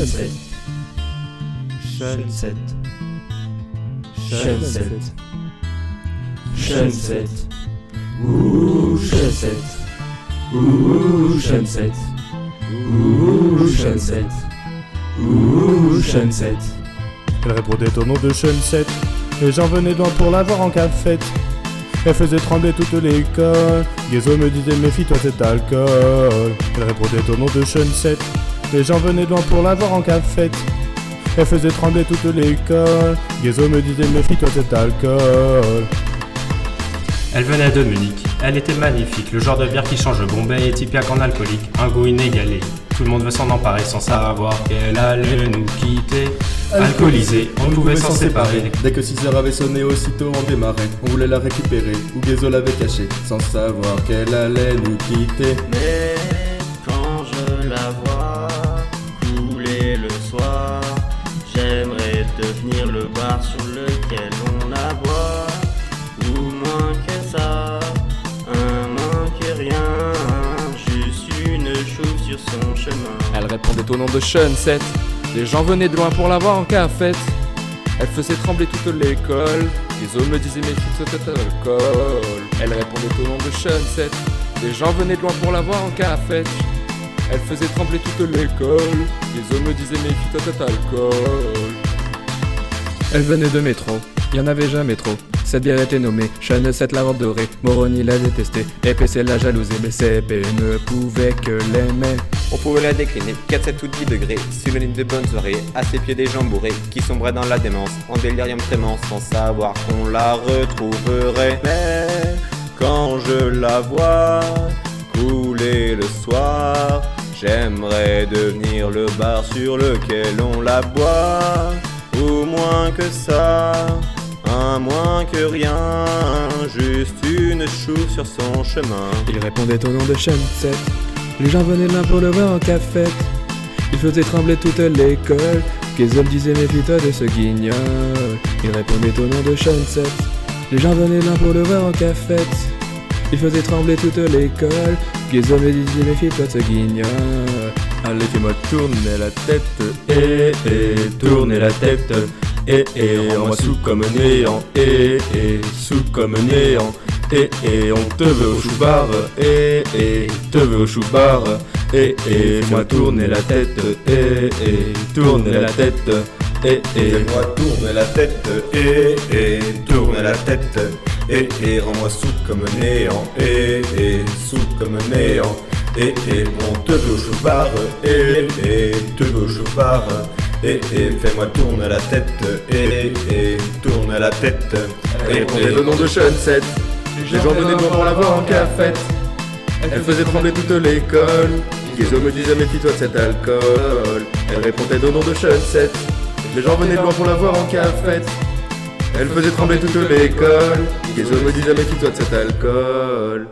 Sunset. Sunset. Sunset. Sunset. Ouh, sunset. Ouh, sunset. Ouh, sunset. Ouh, sunset. Elle répondait au nom de Sunset. Les gens venaient de loin pour la voir en cafette. Elle faisait trembler toute l'école. Ghezo me disait méfie-toi cet alcool. Elle répondait au nom de Sunset. Les gens venaient de loin pour la voir en cafette. Elle faisait trembler toute l'école. Ghezo me disait méfie-toi cet alcool. Elle venait de Munich, elle était magnifique, le genre de bière qui change Bombay et typique en alcoolique, un goût inégalé. Tout le monde veut s'en emparer sans savoir qu'elle allait nous quitter. Alcoolisée, on ne pouvait s'en séparer. Dès que 6 heures avait sonné, aussitôt on démarrait. On voulait la récupérer, où Ghezo l'avait cachée, sans savoir qu'elle allait nous quitter. Mais quand je la vois couler le soir, j'aimerais devenir le bar sur lequel on aboie. Ou moins que ça, un moins que rien, juste une chouve sur son chemin. Elle répondait au nom de Sunset. Les gens venaient de loin pour la voir en cafette. Elle faisait trembler toute l'école. Ghezo me disait méfie-toi cet alcool. Elle répondait au nom de Sunset. Les gens venaient de loin pour la voir en cafette. Elle faisait trembler toute l'école. Ghezo me disait méfie-toi cet alcool. Elle venait de métro, y en avait jamais trop. Cette bière était nommée Sunset la robe dorée. Moroni l'a détestée, épaissait la jalousie, mais CP ne pouvait que l'aimer. On pouvait la décliner, 4, 7 ou 10 degrés, synonyme de bonne soirée, à ses pieds des gens bourrés, qui sombraient dans la démence, en délirium trémant, sans savoir qu'on la retrouverait. Mais quand je la vois couler le soir, j'aimerais devenir le bar sur lequel on la boit. Ou moins que ça, un moins que rien, juste une chouve sur son chemin. Il répondait au nom de Sunset. Les gens venaient de là pour le voir en cafette. Il faisait trembler toute l'école. Ghezo me disait méfie-toi de ce guignol. Il répondait au nom de Sunset. Les gens venaient de là pour le voir en cafette. Il faisait trembler toute l'école. Ghezo me disait méfie-toi de ce guignol. Allez, fais-moi tourner la tête, tourner la tête, rends-moi sous comme néant, sous comme néant, on te veut au chou-bar, te veut au chou-bar, fais-moi tourner la tête, tourner la tête, fais-moi tourner la tête, tourner la tête, rends-moi sous comme néant, sous comme néant. On te veut au chou-bar, te veut au chou-bar, fais-moi tourner la tête, tourner la tête. Elle répondait au nom de Sunset. Les gens venaient de loin pour la voir en cafette. Elle faisait trembler toute l'école. Ghezo me disait méfie-toi de cet alcool. Elle répondait au nom de Sunset. Les gens venaient de loin pour la voir en cafette. Elle faisait trembler toute l'école. Ghezo me disait méfie-toi de cet alcool.